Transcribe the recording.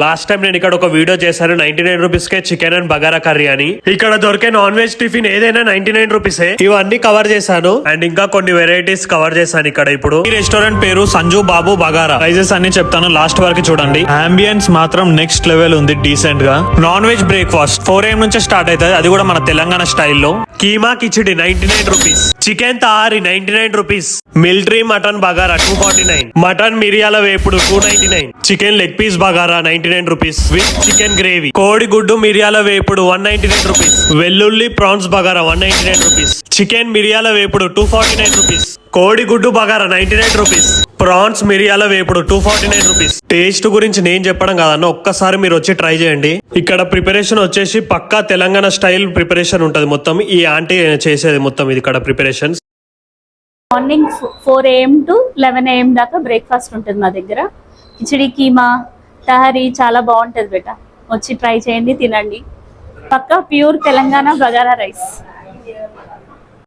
Last time నేను ఇక్కడ ఒక వీడియో చేశాను 99 rupees K chicken and bagara curry అని. ఇక్కడ దొరికే నాన్ వెజ్ టిఫిన్ ఏదైనా 99 రూపీసే. ఇవన్నీ కవర్ చేశాను అండ్ ఇంకా కొన్ని వెరైటీస్ కవర్ చేశాను ఇక్కడ. ఇప్పుడు ఈ రెస్టారెంట్ పేరు సంజు బాబు బగారా. ప్రైజెస్ అన్ని చెప్తాను, లాస్ట్ వరకు చూడండి. అంబియన్స్ మాత్రం నెక్స్ట్ లెవెల్ ఉంది, డీసెంట్ గా. నాన్ వెజ్ బ్రేక్ఫాస్ట్ 4 AM నుంచే స్టార్ట్ అవుతుంది, అది కూడా మన తెలంగాణ స్టైల్లో. Keema khichdi 99 rupees, chicken tahari 99 rupees, military mutton bagara 249, mutton మిరియాల వేపుడు 299, chicken leg piece bagara 99 rupees with chicken gravy, కోడి గుడ్డు మిరియాల వేపుడు 199 రూపీస్, వెల్లుల్లి ప్రాన్స్ బగారా 199 రూపీస్, చికెన్ మిరియాల వేపుడు 249 రూపీస్, కోడి గుడ్డు బగారా 99 రూపీస్, ప్రాన్స్ మిరియాల వేపుడు 249 రూపీస్. టేస్ట్ గురించి నేను చెప్పడం కాదన్న, ఒక్కసారి మీరు వచ్చి ట్రై చేయండి. ఇక్కడ ప్రిపరేషన్ వచ్చేసి పక్కా తెలంగాణ స్టైల్ ప్రిపరేషన్ ఉంటది మొత్తం. ఈ ఆంటీ చేసేది మొత్తం ఇది ఇక్కడ preparation. Morning 4 AM to 11 AM దాకా బ్రేక్ఫాస్ట్ ఉంటుంది మా దగ్గర. కిచిడి, కీమా, తహరీ చాలా బాగుంటుంది బేట. వచ్చి ట్రై చేయండి, తినండి. పక్కా ప్యూర్ తెలంగాణ బగారా రైస్.